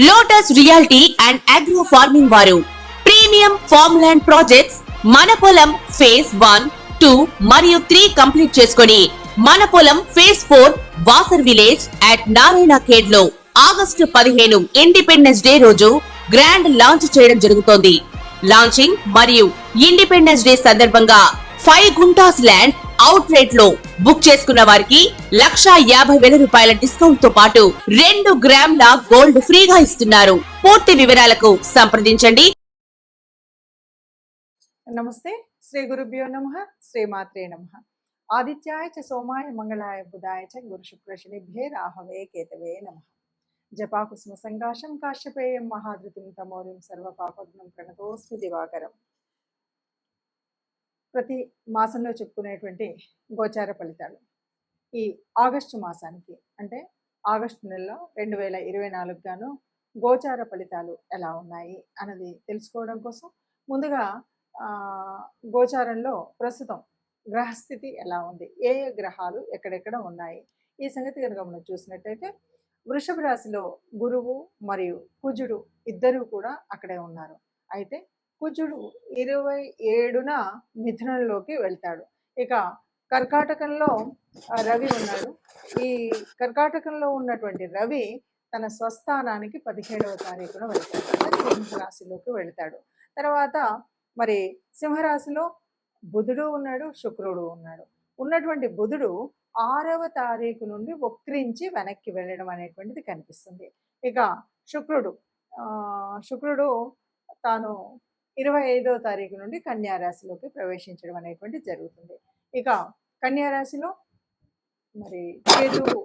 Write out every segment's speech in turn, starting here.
Lotus reality and agro farming వారు premium farm land projects మన పొలం ఫేజ్ 1, 2 మరియు 3 కంప్లీట్ చేసుకొని మన పొలం phase 4 Wasar village at Narayana Khed లో ఆగస్టు 15 ఇండిపెండెన్స్ డే రోజు గ్రాండ్ లాంచ్ చేయడం జరుగుతోంది. లాంచింగ్ మరియు ఇండిపెండెన్స్ డే సందర్భంగా 5 గుంటాస్ ల్యాండ్ అవుట్ రేట్ లో బుక్ చేసుకున్న వారికి 1,50,000 రూపాయల డిస్కౌంట్ తో పాటు 2 గ్రాముల గోల్డ్ ఫ్రీగా ఇస్తున్నారు. పూర్తి వివరాలకు సంప్రదించండి. నమస్తే. శ్రీ గురుభ్యో నమః. శ్రీ మాత్రే నమః. ఆదిత్యాయ చ సోమాయ మంగళాయ బుధాయ చ గురు శుక్ర శనిభ్యే రాహవే కేతవే నమః. జపాకుసుమ సంకాశం కాశ్యపేయం మహాధృతిం తమోరిం సర్వపాపగ్నం ప్రణతోస్మి దివాకరం. ప్రతి మాసంలో చెప్పుకునేటువంటి గోచార ఫలితాలు ఈ ఆగస్టు మాసానికి అంటే ఆగస్టు నెలలో 2024 గాను గోచార ఫలితాలు ఎలా ఉన్నాయి అన్నది తెలుసుకోవడం కోసం ముందుగా గోచారంలో ప్రస్తుతం గ్రహస్థితి ఎలా ఉంది, ఏ ఏ గ్రహాలు ఎక్కడెక్కడ ఉన్నాయి, ఈ సంగతి కనుక మనం చూసినట్టయితే వృషభ రాశిలో గురువు మరియు కుజుడు ఇద్దరూ కూడా అక్కడే ఉన్నారు. అయితే కుజుడు 27న మిథునంలోకి వెళ్తాడు. ఇక కర్కాటకంలో రవి ఉన్నాడు. ఈ కర్కాటకంలో ఉన్నటువంటి రవి తన స్వస్థానానికి 17వ తారీఖున వెళ్తాడు, సింహరాశిలోకి వెళ్తాడు. తర్వాత మరి సింహరాశిలో బుధుడు ఉన్నాడు, శుక్రుడు ఉన్నాడు. ఉన్నటువంటి బుధుడు 6వ తారీఖు నుండి వక్రించి వెనక్కి వెళ్ళడం అనేటువంటిది కనిపిస్తుంది. ఇక శుక్రుడు తాను 25వ తారీఖు నుండి కన్యారాశిలోకి ప్రవేశించడం అనేటువంటిది జరుగుతుంది. ఇక కన్యారాశిలో మరి కేతువు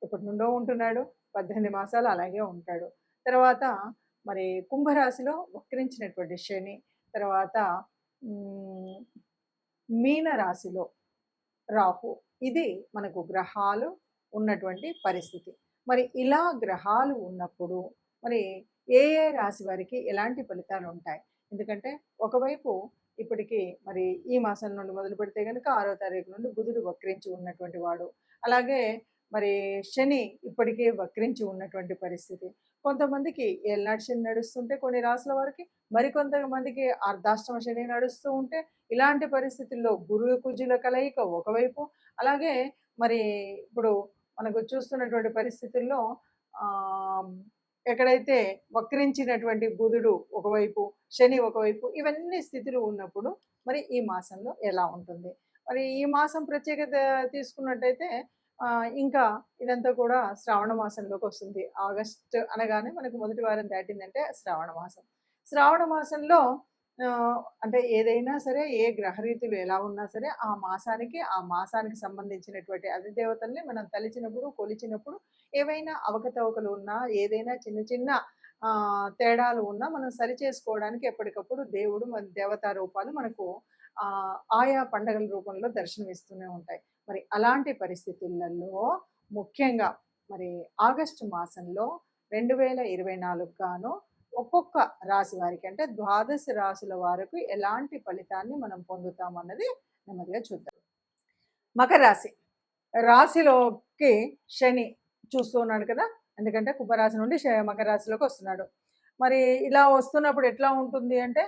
ఎప్పటి నుండో ఉంటున్నాడు, 18 మాసాలు అలాగే ఉంటాడు. తర్వాత మరి కుంభరాశిలో వక్రించినటువంటి శని, తర్వాత మీన రాశిలో రాహు. ఇది మనకు గ్రహాలు ఉన్నటువంటి పరిస్థితి. మరి ఇలా గ్రహాలు ఉన్నప్పుడు మరి ఏ ఏ రాశి వారికి ఎలాంటి ఫలితాలు ఉంటాయి? ఎందుకంటే ఒకవైపు ఇప్పటికీ మరి ఈ మాసం నుండి మొదలు పెడితే కనుక 6వ తారీఖు నుండి బుధుడు వక్రించి ఉన్నటువంటి వాడు, అలాగే మరి శని ఇప్పటికే వక్రించి ఉన్నటువంటి పరిస్థితి. కొంతమందికి ఏళ్ళనాటి శని నడుస్తుంటే కొన్ని రాసుల వారికి, మరికొంతమందికి అర్ధాష్టమ శని నడుస్తూ ఉంటే, ఇలాంటి పరిస్థితుల్లో గురు కుజుల కలయిక ఒకవైపు, అలాగే మరి ఇప్పుడు మనకు చూస్తున్నటువంటి పరిస్థితుల్లో ఎక్కడైతే వక్రించినటువంటి బుధుడు ఒకవైపు, శని ఒకవైపు, ఇవన్నీ స్థితులు ఉన్నప్పుడు మరి ఈ మాసంలో ఎలా ఉంటుంది? మరి ఈ మాసం ప్రత్యేకత తీసుకున్నట్టయితే ఇంకా ఇదంతా కూడా శ్రావణ మాసంలోకి వస్తుంది. ఆగస్టు అనగానే మనకు మొదటి వారం దాటిందంటే శ్రావణ మాసం. శ్రావణ మాసంలో అంటే ఏదైనా సరే, ఏ గ్రహరీతులు ఎలా ఉన్నా సరే ఆ మాసానికి సంబంధించినటువంటి అధిదేవతల్ని మనం తలిచినప్పుడు, కొలిచినప్పుడు ఏవైనా అవకతవకలు ఉన్నా, ఏదైనా చిన్న చిన్న తేడాలు ఉన్నా మనం సరి చేసుకోవడానికి ఎప్పటికప్పుడు దేవుడు మన దేవతా రూపాలు మనకు ఆయా పండగల రూపంలో దర్శనమిస్తూనే ఉంటాయి. మరి అలాంటి పరిస్థితులలో ముఖ్యంగా మరి ఆగస్టు మాసంలో 2024 గాను ఒక్కొక్క రాశి వారికి అంటే 12 రాశుల వారికి ఎలాంటి ఫలితాన్ని మనం పొందుతామన్నది నెమ్మదిగా చూద్దాం. మకర రాశిలోకి శని చూస్తూ ఉన్నాడు కదా, ఎందుకంటే కుంభరాశి నుండి మకర రాశిలోకి వస్తున్నాడు. మరి ఇలా వస్తున్నప్పుడు ఎట్లా ఉంటుంది అంటే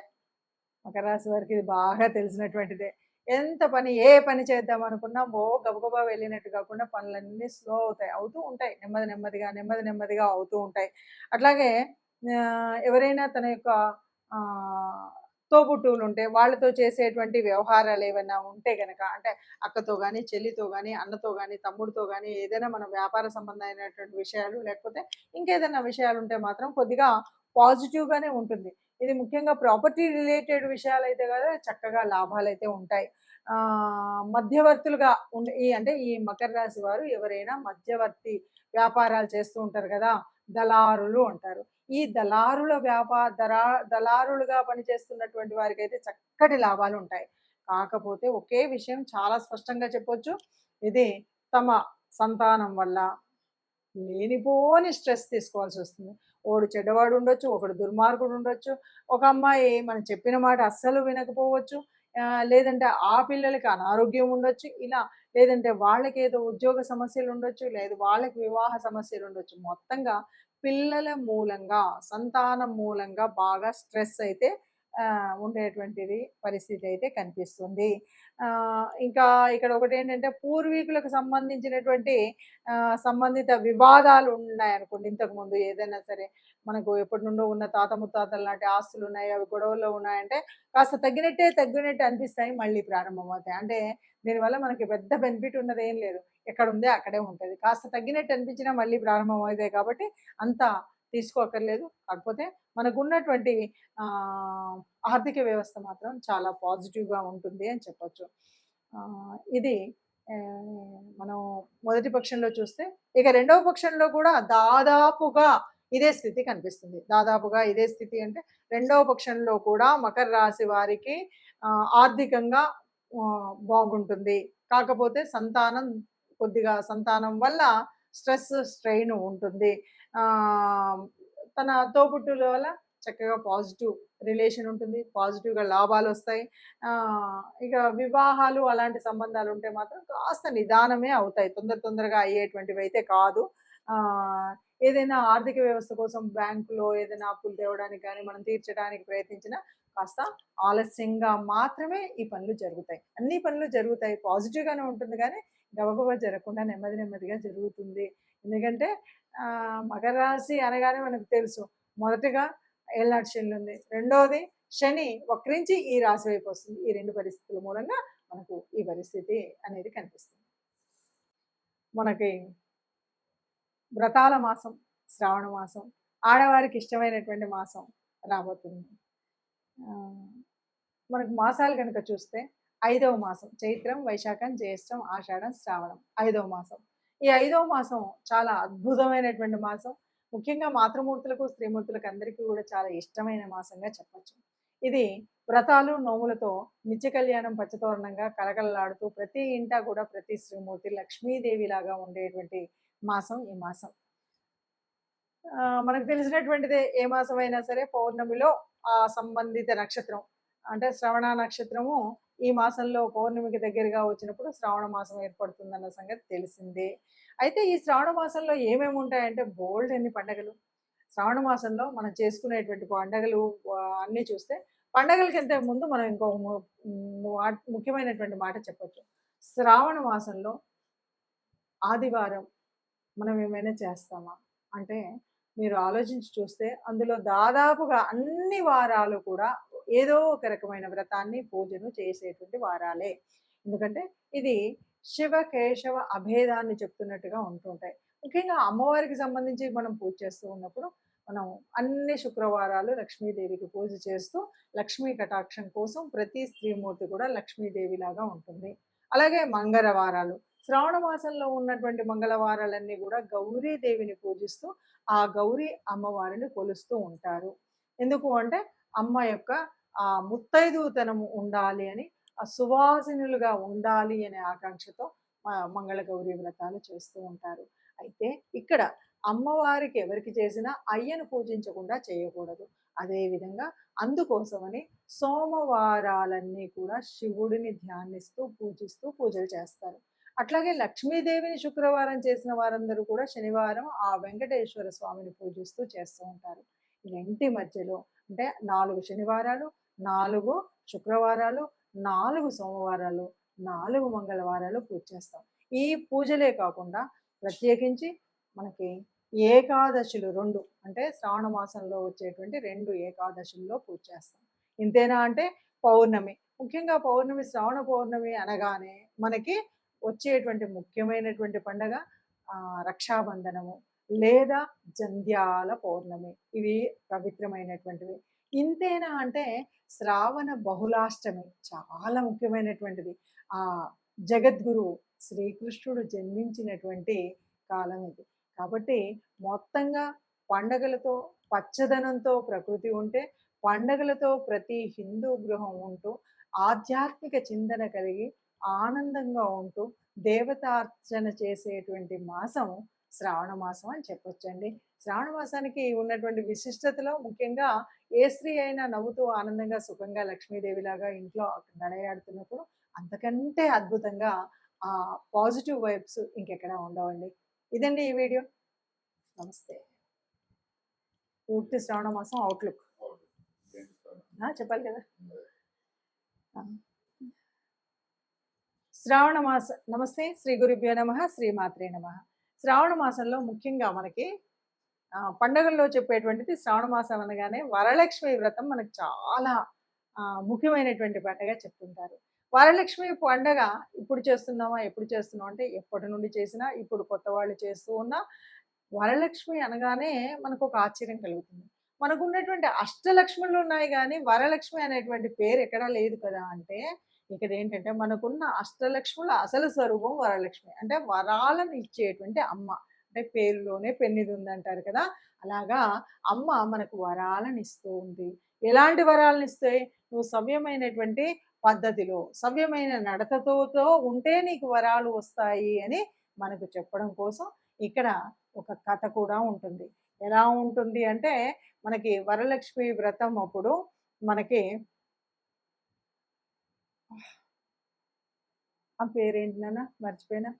మకర రాశి వారికి ఇది బాగా తెలిసినటువంటిదే. ఎంత పని, ఏ పని చేద్దాం అనుకున్నా గబగబా వెళ్ళినట్టు కాకుండా పనులన్నీ స్లో అవుతూ ఉంటాయి, నెమ్మదిగా అవుతూ ఉంటాయి. అట్లాగే ఎవరైనా తన యొక్క తోబుట్టువులు ఉంటే వాళ్ళతో చేసేటువంటి వ్యవహారాలు ఏమైనా ఉంటే కనుక, అంటే అక్కతో కానీ, చెల్లితో కానీ, అన్నతో కానీ, తమ్ముడితో కానీ ఏదైనా మన వ్యాపార సంబంధమైనటువంటి విషయాలు, లేకపోతే ఇంకేదైనా విషయాలు ఉంటే మాత్రం కొద్దిగా పాజిటివ్గానే ఉంటుంది. ఇది ముఖ్యంగా ప్రాపర్టీ రిలేటెడ్ విషయాలు అయితే కదా చక్కగా లాభాలు అయితే ఉంటాయి. మధ్యవర్తులుగా అంటే ఈ మకర రాశి వారు ఎవరైనా మధ్యవర్తి వ్యాపారాలు చేస్తూ ఉంటారు కదా, దళారులు అంటారు. ఈ దళారులుగా పనిచేస్తున్నటువంటి వారికి అయితే చక్కటి లాభాలు ఉంటాయి. కాకపోతే ఒకే విషయం చాలా స్పష్టంగా చెప్పొచ్చు, ఇది తమ సంతానం వల్ల లేనిపోని స్ట్రెస్ తీసుకోవాల్సి వస్తుంది. ఒకడు చెడ్డవాడు ఉండొచ్చు, ఒకడు దుర్మార్గుడు ఉండొచ్చు, ఒక అమ్మాయి మనం చెప్పిన మాట అస్సలు వినకపోవచ్చు. లేదంటే ఆ పిల్లలకి అనారోగ్యం ఉండొచ్చు. ఇలా లేదంటే వాళ్ళకేదో ఉద్యోగ సమస్యలు ఉండొచ్చు. లేదు వాళ్ళకి వివాహ సమస్యలు ఉండొచ్చు. మొత్తంగా పిల్లల మూలంగా, సంతానం మూలంగా బాగా స్ట్రెస్ అయితే ఉండేటువంటిది పరిస్థితి అయితే కనిపిస్తుంది. ఇంకా ఇక్కడ ఒకటేంటంటే పూర్వీకులకు సంబంధించినటువంటి సంబంధిత వివాదాలు ఉన్నాయనుకోండి. ఇంతకుముందు ఏదైనా సరే మనకు ఎప్పటి నుండో ఉన్న తాత ముత్తాతల నాటి ఆస్తులు ఉన్నాయి. అవి గొడవల్లో ఉన్నాయంటే కాస్త తగ్గినట్టు అనిపిస్తాయి. మళ్ళీ ప్రారంభమవుతాయి. అంటే దీనివల్ల మనకి పెద్ద బెనిఫిట్ ఉన్నదేం లేదు. ఎక్కడుందే అక్కడే ఉంటది. కాస్త తగ్గినట్టు అనిపించినా మళ్ళీ ప్రారంభమవుతాయి కాబట్టి అంత తీసుకోక్కర్లేదు. కాకపోతే మనకున్నటువంటి ఆర్థిక వ్యవస్థ మాత్రం చాలా పాజిటివ్‌గా ఉంటుంది అని చెప్పొచ్చు. ఇది మనం మొదటి పక్షంలో చూస్తే, ఇక రెండవ పక్షంలో కూడా దాదాపుగా ఇదే స్థితి కనిపిస్తుంది. దాదాపుగా ఇదే స్థితి అంటే రెండవ పక్షంలో కూడా మకర రాశి వారికి ఆర్థికంగా బాగుంటుంది. కాకపోతే కొద్దిగా సంతానం వల్ల స్ట్రెస్, స్ట్రెయిన్ ఉంటుంది. తన తోబుట్టువుల వల్ల చక్కగా పాజిటివ్ రిలేషన్ ఉంటుంది. పాజిటివ్‌గా లాభాలొస్తాయి. ఇక వివాహాలు అలాంటి సంబంధాలు ఉంటే మాత్రం కాస్త నిదానమే అవుతాయి. తొందరగా అయ్యేటువంటివైతే కాదు. ఏదైనా ఆర్థిక వ్యవస్థ కోసం బ్యాంకులో ఏదైనా అప్పులు తేవడానికి గానీ, మనం తీర్చడానికి ప్రయత్నించినా కాస్త ఆలస్యంగా మాత్రమే ఈ పనులు జరుగుతాయి. అన్ని పనులు జరుగుతాయి. పాజిటివ్‌గానే ఉంటుంది గానీ, గబగబా జరగకుండా నెమ్మదిగా జరుగుతుంది. ఎందుకంటే మకర రాశి అనగానే మనకు తెలుసు. మొదటగా ఏళ్ళనాటి శని ఉంది. రెండోది శని వక్రించి ఈ రాశి వైపు వస్తుంది. ఈ 2 పరిస్థితుల మూలంగా మనకు ఈ పరిస్థితి అనేది కనిపిస్తుంది. మనకి వ్రతాల మాసం, శ్రావణ మాసం, ఆడవారికి ఇష్టమైనటువంటి మాసం రాబోతుంది. మనకు మాసాలు కనుక చూస్తే 5వ మాసం చైత్రం, వైశాఖం, జ్యేష్టం, ఆషాఢం, శ్రావణం 5వ మాసం. ఈ 5వ మాసం చాలా అద్భుతమైనటువంటి మాసం. ముఖ్యంగా మాతృమూర్తులకు, స్త్రీమూర్తులకు అందరికీ కూడా చాలా ఇష్టమైన మాసంగా చెప్పొచ్చు. ఇది వ్రతాలు, నోములతో నిత్య కళ్యాణం పచ్చతోరణంగా కలకలలాడుతూ ప్రతి ఇంటా కూడా ప్రతి శ్రీమూర్తి లక్ష్మీదేవిలాగా ఉండేటువంటి మాసం ఈ మాసం. మనకు తెలిసినటువంటిదే ఏ మాసమైనా సరే పౌర్ణమిలో సంబంధిత నక్షత్రం అంటే శ్రవణ నక్షత్రము ఈ మాసంలో పౌర్ణమికి దగ్గరగా వచ్చినప్పుడు శ్రావణ మాసం ఏర్పడుతుందన్న సంగతి తెలిసిందే. అయితే ఈ శ్రావణ మాసంలో ఏమేమి ఉంటాయంటే బోల్డ్ అన్ని పండగలు. శ్రావణ మాసంలో మనం చేసుకునేటువంటి పండగలు అన్నీ చూస్తే పండగలకంటే ముందు మనం ఇంకో ముఖ్యమైనటువంటి మాట చెప్పొచ్చు. శ్రావణ మాసంలో ఆదివారం మనం ఏమైనా చేస్తామా అంటే మీరు ఆలోచించి చూస్తే అందులో దాదాపుగా అన్ని వారాలు కూడా ఏదో ఒక రకమైన వ్రతాన్ని, పూజను చేసేటువంటి వారాలే. ఎందుకంటే ఇది శివ, కేశవ అభేదాన్ని చెప్తున్నట్టుగా ఉంటుంటాయి. ముఖ్యంగా అమ్మవారికి సంబంధించి మనం పూజ చేస్తూ ఉన్నప్పుడు మనం అన్ని శుక్రవారాలు లక్ష్మీదేవికి పూజ చేస్తూ లక్ష్మీ కటాక్షం కోసం ప్రతి స్త్రీమూర్తి కూడా లక్ష్మీదేవిలాగా ఉంటుంది. అలాగే మంగళవారాలు శ్రావణ మాసంలో ఉన్నటువంటి మంగళవారాలన్నీ కూడా గౌరీదేవిని పూజిస్తూ ఆ గౌరీ అమ్మవారిని కొలుస్తూ ఉంటారు. ఎందుకు అంటే అమ్మ యొక్క ఆ ముత్తైదుతనము ఉండాలి అని, ఆ సువాసినులుగా ఉండాలి అనే ఆకాంక్షతో మంగళ గౌరీ వ్రతాలు చేస్తూ ఉంటారు. అయితే ఇక్కడ అమ్మవారికి ఎవరికి చేసినా అయ్యను పూజించకుండా చేయకూడదు. అదేవిధంగా అందుకోసమని సోమవారాలన్నీ కూడా శివుడిని ధ్యానిస్తూ పూజిస్తూ పూజలు చేస్తారు. అట్లాగే లక్ష్మీదేవిని శుక్రవారం చేసిన వారందరూ కూడా శనివారం ఆ వెంకటేశ్వర స్వామిని పూజిస్తూ చేస్తూ ఉంటారు. రెంటి మధ్యలో అంటే 4 శనివారాలు, 4 శుక్రవారాలు, 4 సోమవారాలు, 4 మంగళవారాలు పూజ చేస్తాం. ఈ పూజలే కాకుండా ప్రత్యేకించి మనకి ఏకాదశులు 2 అంటే శ్రావణ మాసంలో వచ్చేటువంటి 2 ఏకాదశుల్లో పూజ చేస్తాం. ఇంతేనా అంటే పౌర్ణమి, ముఖ్యంగా పౌర్ణమి, శ్రావణ పౌర్ణమి అనగానే మనకి వచ్చేటువంటి ముఖ్యమైనటువంటి పండగ రక్షాబంధనము లేదా జంధ్యాల పౌర్ణమి. ఇవి పవిత్రమైనటువంటివి. ఇంతేనా అంటే శ్రావణ బహుళాష్టమి చాలా ముఖ్యమైనటువంటిది. ఆ జగద్గురువు శ్రీకృష్ణుడు జన్మించినటువంటి కాలం ఇది. కాబట్టి మొత్తంగా పండగలతో పచ్చదనంతో ప్రకృతి ఉంటే, పండగలతో ప్రతి హిందూ గృహం ఉంటూ ఆధ్యాత్మిక చింతన కలిగి ఆనందంగా ఉంటూ దేవతార్చన చేసేటువంటి మాసం శ్రావణ మాసం అని చెప్పొచ్చండి. శ్రావణ మాసానికి ఉన్నటువంటి విశిష్టతలో ముఖ్యంగా ఏ స్త్రీ అయినా నవ్వుతూ ఆనందంగా సుఖంగా లక్ష్మీదేవిలాగా ఇంట్లో నడయాడుతున్నప్పుడు అంతకంటే అద్భుతంగా పాజిటివ్ వైబ్స్ ఇంకెక్కడా ఉండవండి. ఇదండి ఈ వీడియో. నమస్తే. పూర్తి శ్రావణ మాసం అవుట్లుక్ చెప్పాలి కదా. శ్రావణ మాస నమస్తే. శ్రీ గురుభ్యో నమః. శ్రీ మాత్రే నమః. శ్రావణ మాసంలో ముఖ్యంగా మనకి పండగల్లో చెప్పేటువంటిది శ్రావణ మాసం అనగానే వరలక్ష్మి వ్రతం మనకు చాలా ముఖ్యమైనటువంటి పండగ చెప్తుంటారు. వరలక్ష్మి పండగ ఇప్పుడు చేస్తున్నామా, ఎప్పుడు చేస్తున్నాం అంటే ఎప్పటి నుండి చేసినా, ఇప్పుడు కొత్త వాళ్ళు చేస్తూ ఉన్నా వరలక్ష్మి అనగానే మనకు ఒక ఆశ్చర్యం కలుగుతుంది. మనకున్నటువంటి అష్టలక్ష్ములు ఉన్నాయి కానీ వరలక్ష్మి అనేటువంటి పేరు ఎక్కడా లేదు కదా అంటే, ఇక్కడ ఏంటంటే మనకున్న అష్టలక్ష్ముల అసలు స్వరూపం వరలక్ష్మి. అంటే వరాలను ఇచ్చేటువంటి అమ్మ. అంటే పేరులోనే పెన్నిది ఉందంటారు కదా. అలాగా అమ్మ మనకు వరాలను ఇస్తూ ఉంది. ఎలాంటి వరాలను ఇస్తాయి? నువ్వు సవ్యమైనటువంటి పద్ధతిలో, సవ్యమైన నడతతో ఉంటే నీకు వరాలు వస్తాయి అని మనకు చెప్పడం కోసం ఇక్కడ ఒక కథ కూడా ఉంటుంది. ఎలా ఉంటుంది అంటే, మనకి వరలక్ష్మి వ్రతం అప్పుడు మనకి ఆ పేరేంటి నాన్న మర్చిపోయినా.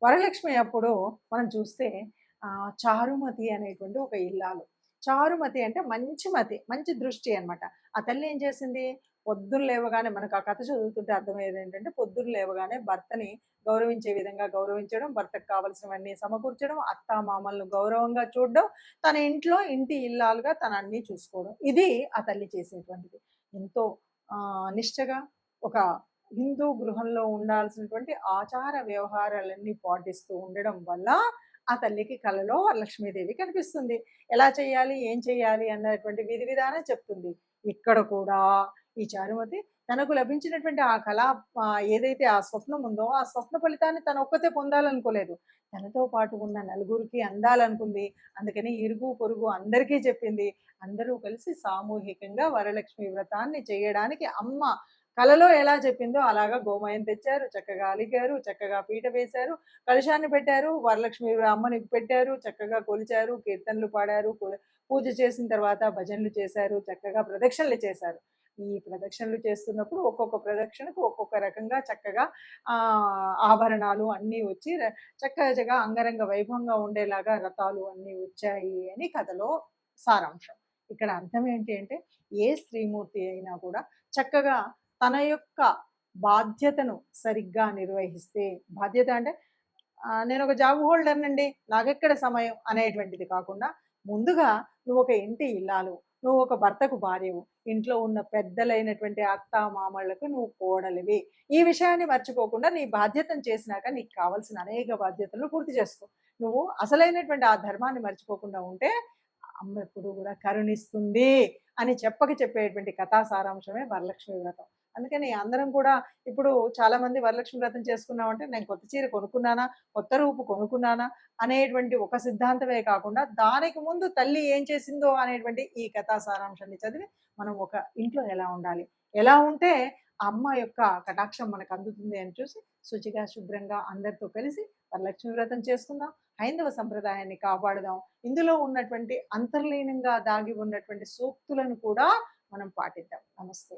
వరలక్ష్మి అప్పుడు మనం చూస్తే చారుమతి అనేటువంటి ఒక ఇల్లాలు. చారుమతి అంటే మంచి మతి, మంచి దృష్టి అనమాట. ఆ తల్లి ఏం చేసింది, పొద్దున్న లేవగానే మనకు ఆ కథ చదువుతుంటే అర్థమయ్యేది ఏంటంటే, పొద్దున్న లేవగానే భర్తని గౌరవించే విధంగా గౌరవించడం, భర్తకు కావలసినవన్నీ సమకూర్చడం, అత్త మామలను గౌరవంగా చూడడం, తన ఇంట్లో ఇంటి ఇల్లాలుగా తన అన్నీ చూసుకోవడం. ఇది ఆ తల్లి చేసేటువంటిది. ఎంతో నిష్టగా ఒక హిందూ గృహంలో ఉండాల్సినటువంటి ఆచార వ్యవహారాలన్నీ పాటిస్తూ ఉండడం వల్ల ఆ తల్లికి కలలో వరలక్ష్మీదేవి కనిపిస్తుంది. ఎలా చేయాలి, ఏం చేయాలి అన్నటువంటి విధి విధానం చెప్తుంది. ఇక్కడ కూడా ఈ చారుమతి తనకు లభించినటువంటి ఆ కళ ఏదైతే ఆ స్వప్నం ఉందో ఆ స్వప్న ఫలితాన్ని తను ఒక్కతే పొందాలనుకోలేదు. తనతో పాటు ఉన్న నలుగురికి అందాలనుకుంది. అందుకని ఇరుగు పొరుగు అందరికీ చెప్పింది. అందరూ కలిసి సామూహికంగా వరలక్ష్మి వ్రతాన్ని చేయడానికి అమ్మ కలలో ఎలా చెప్పిందో అలాగా గోమయం తెచ్చారు, చక్కగా అలిగారు, చక్కగా పీట వేశారు, కలశాన్ని పెట్టారు, వరలక్ష్మి అమ్మని పెట్టారు, చక్కగా కొలిచారు, కీర్తనలు పాడారు, పూజ చేసిన తర్వాత భజనలు చేశారు, చక్కగా ప్రదక్షిణలు చేశారు. ఈ ప్రదక్షిణలు చేస్తున్నప్పుడు ఒక్కొక్క ప్రదక్షిణకు ఒక్కొక్క రకంగా చక్కగా ఆభరణాలు అన్నీ వచ్చి చక్కగా అంగరంగ వైభవంగా ఉండేలాగా రథాలు అన్నీ వచ్చాయి అని కథలో సారాంశం. ఇక్కడ అర్థం ఏంటి అంటే, ఏ స్త్రీమూర్తి అయినా కూడా చక్కగా తన యొక్క బాధ్యతను సరిగ్గా నిర్వహిస్తే, బాధ్యత అంటే నేను ఒక జాబ్ హోల్డర్నండి, నాకెక్కడ సమయం అనేటువంటిది కాకుండా, ముందుగా నువ్వు ఒక ఇంటి ఇల్లాలు, నువ్వు ఒక భర్తకు భార్యవు, ఇంట్లో ఉన్న పెద్దలైనటువంటి అత్త మామళ్లకు నువ్వు కోడలివి. ఈ విషయాన్ని మర్చిపోకుండా నీ బాధ్యతను చేసినాక నీకు కావాల్సిన అనేక బాధ్యతలను పూర్తి చేసుకో. నువ్వు అసలైనటువంటి ఆ ధర్మాన్ని మర్చిపోకుండా ఉంటే అమ్మ ఎప్పుడు కూడా కరుణిస్తుంది అని చెప్పేటువంటి కథా సారాంశమే వరలక్ష్మి వ్రతం. అందుకని అందరం కూడా ఇప్పుడు చాలా మంది వరలక్ష్మి వ్రతం చేసుకున్నామంటే నేను కొత్త చీర కొనుక్కున్నానా, కొత్త రూపు కొనుక్కున్నానా అనేటువంటి ఒక సిద్ధాంతమే కాకుండా, దానికి ముందు తల్లి ఏం చేసిందో అనేటువంటి ఈ కథా సారాంశాన్ని చదివి మనం ఒక ఇంట్లో ఎలా ఉండాలి, ఎలా ఉంటే అమ్మ యొక్క కటాక్షం మనకు అందుతుంది అని చూసి శుచిగా శుభ్రంగా అందరితో కలిసి వరలక్ష్మి వ్రతం చేసుకుందాం. హైందవ సంప్రదాయాన్ని కాపాడుదాం. ఇందులో ఉన్నటువంటి అంతర్లీనంగా దాగి ఉన్నటువంటి సూక్తులను కూడా మనం పాటిద్దాం. నమస్తే.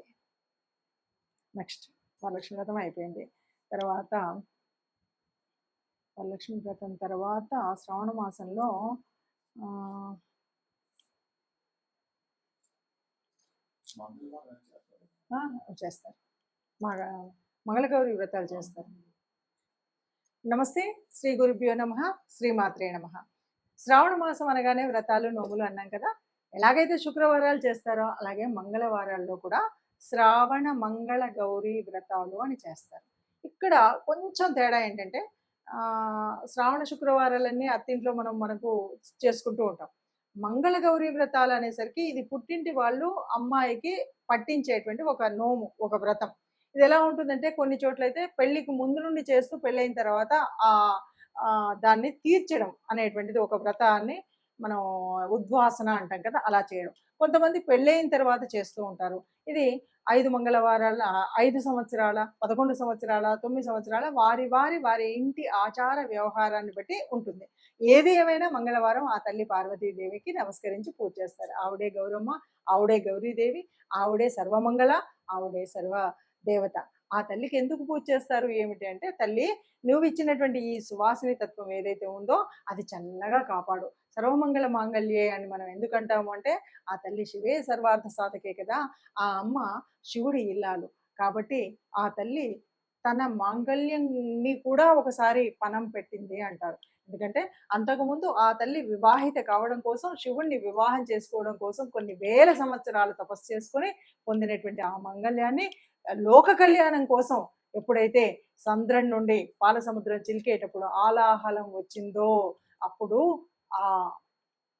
నెక్స్ట్ వరలక్ష్మి వ్రతం అయిపోయింది. తర్వాత వరలక్ష్మి వ్రతం తర్వాత శ్రావణ మాసంలో చేస్తారు, మంగళగౌరి వ్రతాలు చేస్తారు. నమస్తే. శ్రీ గురుభ్యో నమః. శ్రీ మాత్రే నమః. శ్రావణ మాసం అనగానే వ్రతాలు నోములు అన్నాం కదా. ఎలాగైతే శుక్రవారాలు చేస్తారో అలాగే మంగళవారాల్లో కూడా శ్రావణ మంగళ గౌరీ వ్రతాలు అని చేస్తారు. ఇక్కడ కొంచెం తేడా ఏంటంటే, శ్రావణ శుక్రవారాలన్నీ అత్తింట్లో మనకు చేసుకుంటూ ఉంటాం. మంగళ గౌరీ వ్రతాలు అనేసరికి ఇది పుట్టింటి వాళ్ళు అమ్మాయికి పట్టించేటువంటి ఒక నోము, ఒక వ్రతం. ఇది ఎలా ఉంటుందంటే, కొన్ని చోట్లయితే పెళ్లికి ముందు నుండి చేస్తూ పెళ్ళైన తర్వాత దాన్ని తీర్చడం అనేటువంటిది ఒక వ్రతాన్ని మనం ఉద్వాసన అంటాం కదా, అలా చేయడం. కొంతమంది పెళ్ళైన తర్వాత చేస్తూ ఉంటారు. ఇది 5 మంగళవారాల, 5 సంవత్సరాల, 11 సంవత్సరాల, 9 సంవత్సరాల వారి ఇంటి ఆచార వ్యవహారాన్ని బట్టి ఉంటుంది. ఏది ఏమైనా మంగళవారం ఆ తల్లి పార్వతీదేవికి నమస్కరించి పూజ చేస్తారు. ఆవిడే గౌరమ్మ, ఆవిడే గౌరీదేవి, ఆవిడే సర్వమంగళ, ఆవిడే సర్వ దేవత. ఆ తల్లికి ఎందుకు పూజ చేస్తారు ఏమిటి అంటే, తల్లి నువ్విచ్చినటువంటి ఈ సువాసిని తత్వం ఏదైతే ఉందో అది చల్లగా కాపాడు. సర్వమంగళ మాంగళ్యే అని మనం ఎందుకంటాము అంటే, ఆ తల్లి శివే సర్వార్థ సాధకే కదా! ఆ అమ్మ శివుడి ఇల్లాలు. కాబట్టి ఆ తల్లి తన మాంగళ్యంని కూడా ఒకసారి పణం పెట్టింది అంటారు. ఎందుకంటే అంతకుముందు ఆ తల్లి వివాహిత కావడం కోసం, శివుడిని వివాహం చేసుకోవడం కోసం కొన్ని వేల సంవత్సరాలు తపస్సు చేసుకొని పొందినటువంటి ఆ మాంగళ్యాన్ని లోక కళ్యాణం కోసం ఎప్పుడైతే సంద్రం నుండి పాలసముద్రం చిలికేటప్పుడు ఆలాహలం వచ్చిందో, అప్పుడు ఆ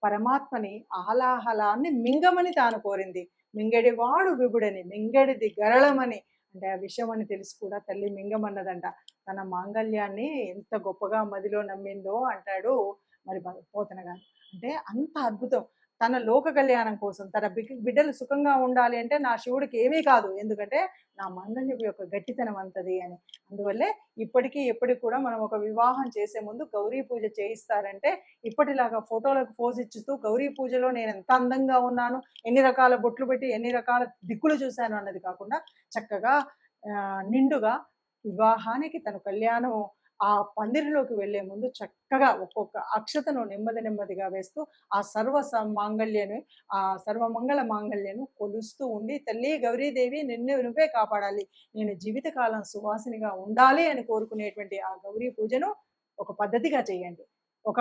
పరమాత్మని ఆలాహలాన్ని మింగమని తాను కోరింది. మింగెడివాడు విభుడని, మింగెడిది గరళమని. అంటే ఆ విషమని తెలిసి కూడా తల్లి మింగమన్నదంట. తన మాంగళ్యాన్ని ఎంత గొప్పగా మదిలో నమ్మిందో అంటాడు మరి పోతన గారు. అంటే అంత అద్భుతం. తన లోక కళ్యాణం కోసం, తన బిడ్డలు సుఖంగా ఉండాలి అంటే నా శివుడికి ఏమీ కాదు. ఎందుకంటే నా మాంగళ్యం యొక్క గట్టితనం అంతది అని. అందువల్లే ఇప్పటికీ ఎప్పటికి కూడా మనం ఒక వివాహం చేసే ముందు గౌరీ పూజ చేయిస్తారంటే, ఇప్పటిలాగా ఫోటోలకు పోజ్ ఇచ్చుతూ గౌరీ పూజలో నేను ఎంత అందంగా ఉన్నాను, ఎన్ని రకాల బొట్లు పెట్టి ఎన్ని రకాల దిక్కులు చూశాను అన్నది కాకుండా, చక్కగా నిండుగా వివాహానికి తన కళ్యాణం ఆ పందిరిలోకి వెళ్ళే ముందు చక్కగా ఒక్కొక్క అక్షతను నెమ్మదిగా వేస్తూ ఆ మాంగళ్యను, ఆ సర్వమంగళ మాంగళ్యను కొలుస్తూ ఉండి, తల్లి గౌరీదేవి నిన్ను నువ్వే కాపాడాలి, నేను జీవితకాలం సువాసినిగా ఉండాలి అని కోరుకునేటువంటి ఆ గౌరీ పూజను ఒక పద్ధతిగా చేయండి. ఒక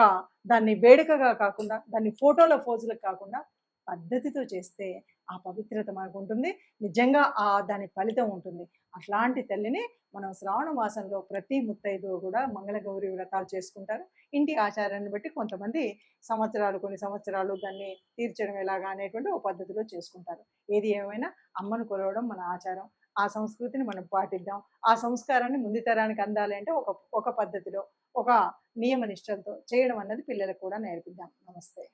దాన్ని వేడుకగా కాకుండా, దాన్ని ఫోటోల పోజులకు కాకుండా పద్ధతితో చేస్తే ఆ పవిత్రత మనకుంటుంది. నిజంగా దాని ఫలితం ఉంటుంది. అట్లాంటి తల్లిని మనం శ్రావణ మాసంలో ప్రతి ముత్తైదువు కూడా మంగళగౌరి వ్రతాలు చేసుకుంటారు. ఇంటి ఆచారాన్ని బట్టి కొంతమంది కొన్ని సంవత్సరాలు దాన్ని తీర్చడం ఎలాగా అనేటువంటి ఒక పద్ధతిలో చేసుకుంటారు. ఏది ఏమైనా అమ్మను కొలవడం మన ఆచారం. ఆ సంస్కృతిని మనం పాటిద్దాం. ఆ సంస్కారాన్ని ముందు తరానికి అందాలి అంటే ఒక పద్ధతిలో, ఒక నియమ నిష్టలతో చేయడం అన్నది పిల్లలకు కూడా నేర్పిద్దాం. నమస్తే.